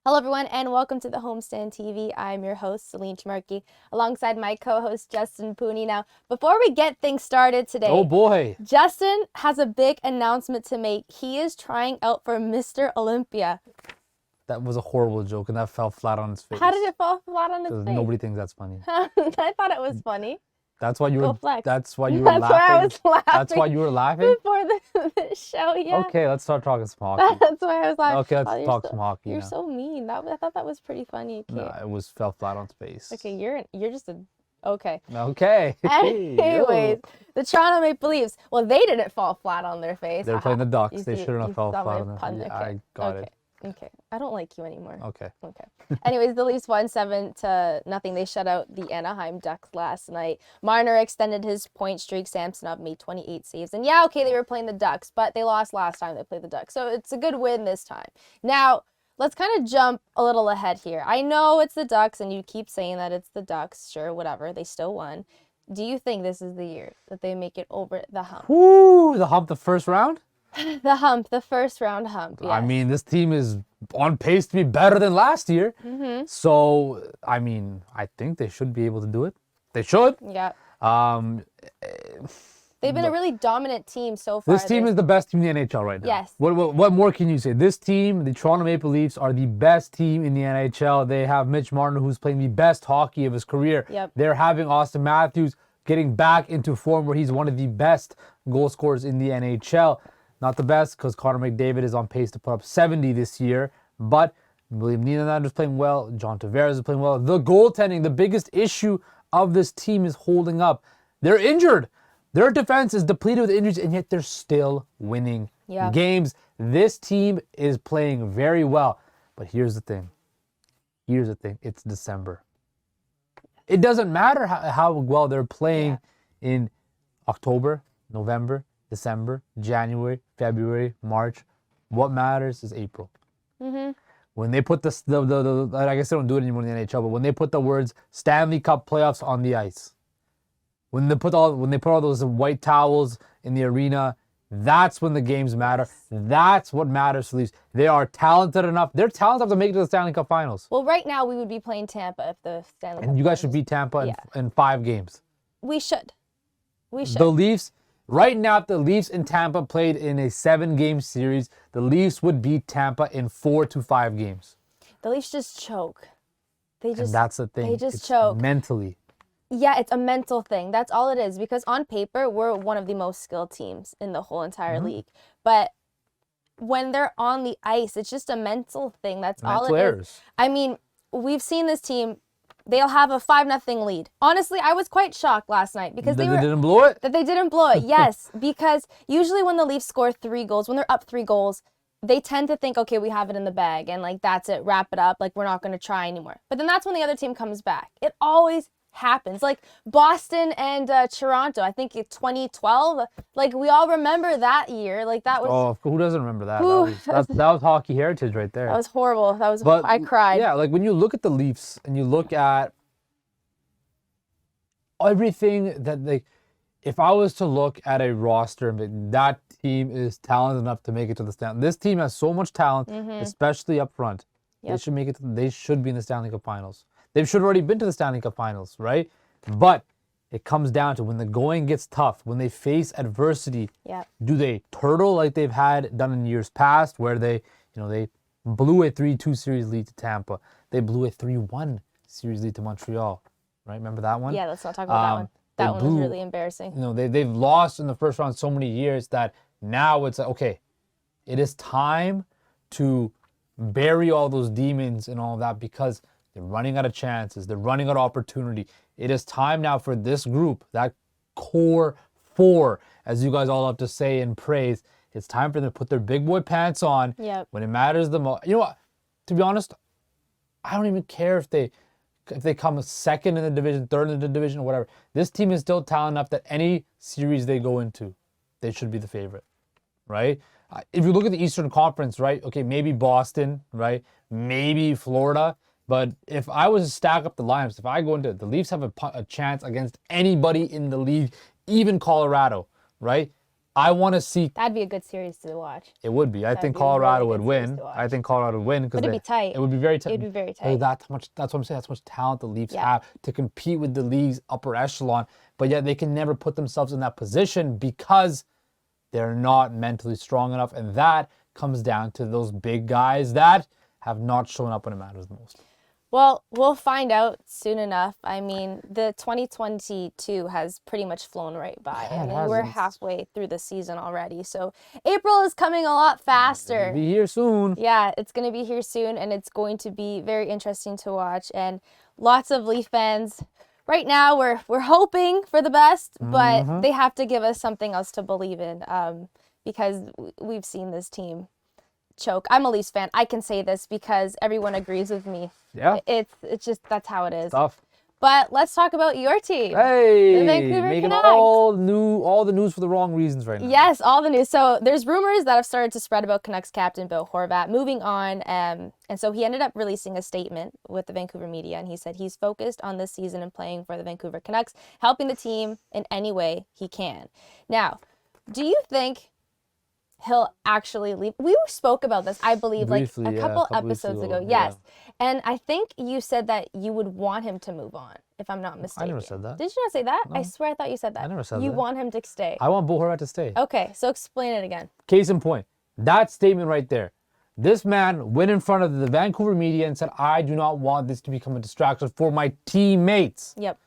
Hello, everyone, and welcome to the Homestand TV. I'm your host, Celine Tamarki, alongside my co-host, Justin Pooney. Now, before we get things started today, oh boy, Justin has a big announcement to make. He is trying out for Mr. Olympia. that was a horrible joke, and that fell flat on his face. How did it fall flat on his face? Nobody thinks that's funny. I thought it was funny. That's why you Go were. flex. That's why you were That's laughing. why I was laughing. That's why you were laughing. Before the show, yeah. Okay, let's start talking some hockey. That's why I was laughing. Okay, let's talk some hockey. You're now. so mean. I thought that was pretty funny. No, it fell flat on its face. Okay, you're just a. Okay. Okay. Anyways, the Toronto Maple Leafs. Well, they didn't fall flat on their face. They're playing the Ducks. You They see- shouldn't you have fell saw flat my on their pun. face. Okay. I got it. Okay. I don't like you anymore. Okay. Anyways, the Leafs won 7-0. They shut out the Anaheim Ducks last night. Marner extended his point streak. Samsonov made 28 saves. And yeah, okay, they were playing the Ducks, but they lost last time they played the Ducks. So it's a good win this time. Now, let's kind of jump a little ahead here. I know it's the Ducks, and you keep saying that it's the Ducks. Sure, whatever. They still won. Do you think this is the year that they make it over the hump? Woo! The hump, the first round. The hump, the first round hump. Yes. I mean, this team is on pace to be better than last year. Mm-hmm. So, I mean, I think they should be able to do it. They should. Yeah. Um, They've been a really dominant team so far. This team is the best team in the NHL right now. Yes. What more can you say? This team, the Toronto Maple Leafs, are the best team in the NHL. They have Mitch Marner, who's playing the best hockey of his career. Yep. They're having Austin Matthews getting back into form where he's one of the best goal scorers in the NHL. Not the best because Connor McDavid is on pace to put up 70 this year. But William Nylander is playing well. John Tavares is playing well. The goaltending, the biggest issue of this team is holding up. They're injured. Their defense is depleted with injuries, and yet they're still winning games. This team is playing very well. But here's the thing. It's December. It doesn't matter how well they're playing in October, November, December, January, February, March. What matters is April. Mm-hmm. When they put I guess they don't do it anymore in the NHL, but when they put the words Stanley Cup playoffs on the ice, when they put all those white towels in the arena, that's when the games matter. That's what matters to the Leafs. They are talented enough. They're talented enough to make it to the Stanley Cup Finals. Well, right now we would be playing Tampa if the Stanley Cup. And you guys should beat Tampa in 5 games. We should. The Leafs. Right now, if the Leafs and Tampa played in a 7-game series, the Leafs would beat Tampa in 4 to 5 games. The Leafs just choke. And that's the thing. They just choke. Mentally. Yeah, it's a mental thing. That's all it is. Because on paper, we're one of the most skilled teams in the whole entire league. But when they're on the ice, it's just a mental thing. That's all it is. I mean, we've seen this team. They'll have a 5-0 lead. Honestly, I was quite shocked last night because they didn't blow it? That they didn't blow it, yes. Because usually when the Leafs score 3 goals, when they're up 3 goals, they tend to think, okay, we have it in the bag and like that's it, wrap it up, like we're not going to try anymore. But then that's when the other team comes back. It always happens. Like Boston and Toronto, I think in 2012, like we all remember that year. Like that was... Oh, who doesn't remember that? That was hockey heritage right there. That was horrible. I cried. Yeah, like when you look at the Leafs and you look at everything that they... If I was to look at a roster, that team is talented enough to make it to the Stanley. This team has so much talent, especially up front. Yep. They should be in the Stanley Cup Finals. They should have already been to the Stanley Cup Finals, right? But it comes down to when the going gets tough, when they face adversity, do they turtle like they've done in years past, where they blew a 3-2 series lead to Tampa. They blew a 3-1 series lead to Montreal, right? Remember that one? Yeah, let's not talk about that one. That one was really embarrassing. They've lost in the first round so many years that now it's like, okay, it is time to bury all those demons and all that because they're running out of chances. They're running out of opportunity. It is time now for this group, that core 4, as you guys all have to say and praise. It's time for them to put their big boy pants on when it matters the most. You know what? To be honest, I don't even care if they come second in the division, third in the division, or whatever. This team is still talented enough that any series they go into, they should be the favorite, right? If you look at the Eastern Conference, right? Okay, maybe Boston, right? Maybe Florida. But if I was to stack up the lineups, if I go into it, the Leafs have a chance against anybody in the league, even Colorado, right? I want to see. That'd be a good series to watch. It would be. I That'd think be a really Colorado good would series win. to watch. I think Colorado would win because But it'd be tight. It would be very tight. It'd be very tight. That's what I'm saying. That's how much talent the Leafs Yeah. have to compete with the league's upper echelon, but yet they can never put themselves in that position because they're not mentally strong enough, and that comes down to those big guys that have not shown up when it matters the most. Well, we'll find out soon enough. I mean, the 2022 has pretty much flown right by. Yeah, I it mean, has. we're halfway through the season already. So April is coming a lot faster. Be here soon. Yeah, it's going to be here soon, and it's going to be very interesting to watch. And lots of Leaf fans. Right now, we're hoping for the best, but they have to give us something else to believe in because we've seen this team choke. I'm a Leafs fan. I can say this because everyone agrees with me. Yeah. It's just that's how it is. Tough. But let's talk about your team. Hey, The Vancouver making Canucks. all the news for the wrong reasons right now. Yes, all the news. So there's rumors that have started to spread about Canucks captain Bo Horvat moving on. And so he ended up releasing a statement with the Vancouver media, and he said he's focused on this season and playing for the Vancouver Canucks, helping the team in any way he can. Now, do you think he'll actually leave? We spoke about this, I believe, Briefly, like a yeah, couple weeks episodes ago, ago. Yes. And I think you said that you would want him to move on, if I'm not mistaken. I never said that. Did you not say that? No. I swear I thought you said that. I never said you that. want him to stay. I want Bo Horvat to stay. Okay, so explain it again. Case in point, that statement right there. This man went in front of the Vancouver media and said, I do not want this to become a distraction for my teammates. Yep.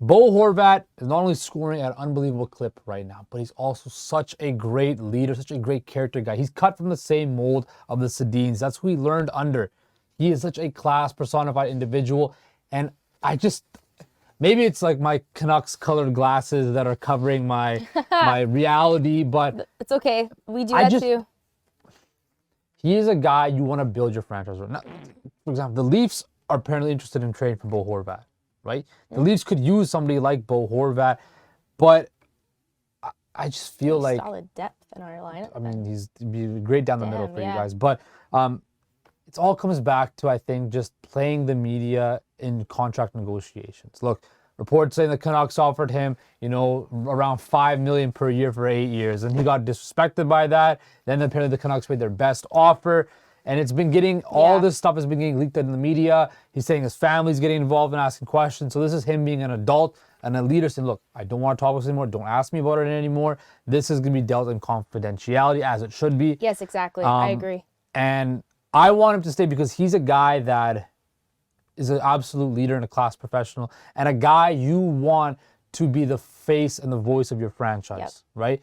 Bo Horvat is not only scoring at an unbelievable clip right now, but he's also such a great leader, such a great character guy. He's cut from the same mold of the Sedins. That's who he learned under. He is such a class personified individual. And maybe it's like my Canucks colored glasses that are covering my my reality, but It's okay. We do that too. he is a guy you want to build your franchise around. Now, for example, the Leafs are apparently interested in trading for Bo Horvat, right? The Leafs could use somebody like Bo Horvat, but I just feel like, solid depth in our lineup. I mean, he'd be great down the middle for yeah. you guys. But it all comes back to, I think, just playing the media in contract negotiations. Look, reports saying the Canucks offered him, around $5 million per year for 8 years, and he got disrespected by that. Then apparently the Canucks made their best offer, and it's been getting all this stuff has been getting leaked in the media. He's saying his family's getting involved and asking questions. So this is him being an adult and a leader saying, "Look, I don't want to talk about this anymore. Don't ask me about it anymore. This is going to be dealt in confidentiality as it should be." Yes, exactly. I agree. And I want him to stay because he's a guy that is an absolute leader and a class professional and a guy you want to be the face and the voice of your franchise, right?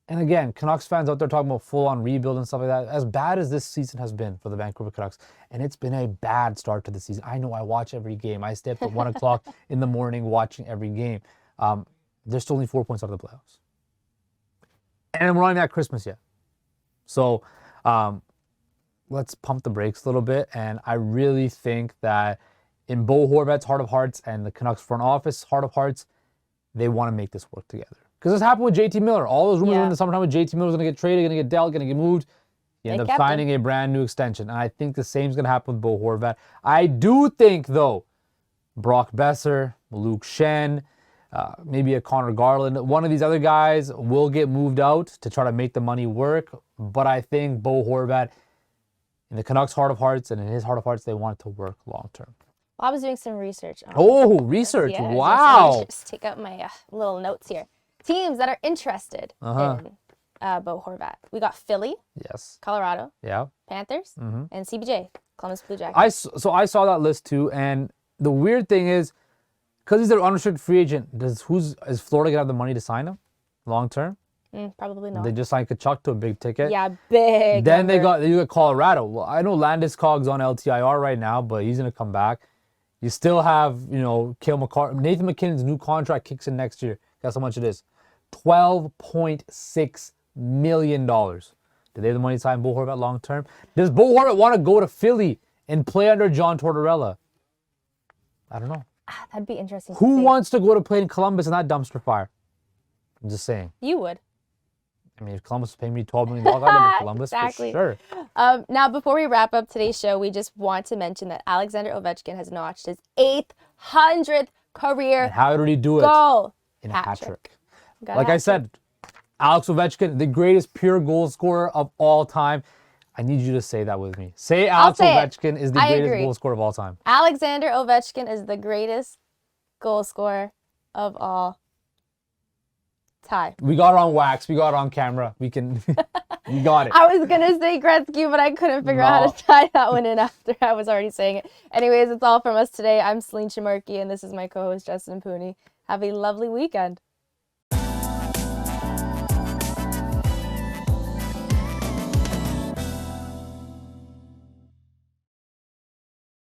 And again, Canucks fans out there talking about full-on rebuild and stuff like that, as bad as this season has been for the Vancouver Canucks, and it's been a bad start to the season. I know I watch every game. I stay up at 1 o'clock in the morning watching every game. They're still only 4 points out of the playoffs. And we're not even at Christmas yet. So, let's pump the brakes a little bit. And I really think that in Bo Horvat's heart of hearts and the Canucks front office heart of hearts, they want to make this work together. Because this happened with JT Miller. All those rumors in the summertime with JT Miller was going to get traded, going to get dealt, going to get moved. He ended up signing a brand new extension. And I think the same is going to happen with Bo Horvat. I do think, though, Brock Besser, Luke Shen, maybe a Connor Garland, one of these other guys will get moved out to try to make the money work. But I think Bo Horvat, in the Canucks' heart of hearts and in his heart of hearts, they want it to work long term. Well, I was doing some research on research. Yeah, Wow. Just take out my little notes here. Teams that are interested in Bo Horvat. We got Philly, Yes. Colorado, Yeah. Panthers, and CBJ, Columbus Blue Jackets. I saw that list too, and the weird thing is, because he's an unrestricted free agent, is Florida gonna have the money to sign him long term? Probably not. They just signed Kachuk to a big ticket. Yeah, big. Then number. you got Colorado. Well, I know Landeskog's on LTIR right now, but he's gonna come back. You still have, Cale Makar. Nathan McKinnon's new contract kicks in next year. Guess how much it is? $12.6 million. Do they have the money to sign Bo Horvat long term? Does Bo Horvat want to go to Philly and play under John Tortorella? I don't know. That'd be interesting. Who wants to go to play in Columbus in that dumpster fire? I'm just saying. You would. I mean, if Columbus is paying me $12 million, I'd live in Columbus Exactly. for sure. Now, before we wrap up today's show, we just want to mention that Alexander Ovechkin has notched his 800th career And how did he do it? goal. In a Hat hat trick. trick. Gotta Like I have to. said, Alex Ovechkin, the greatest pure goal scorer of all time. I need you to say that with me. Say Alex say it. Ovechkin is the I greatest agree. goal scorer of all time. Alexander Ovechkin is the greatest goal scorer of all time. We got it on wax. We got it on camera. We can. We got it. I was gonna say Gretzky, but I couldn't figure out how to tie that one in after I was already saying it. Anyways, it's all from us today. I'm Celine Chimarki, and this is my co-host Justin Pooney. Have a lovely weekend.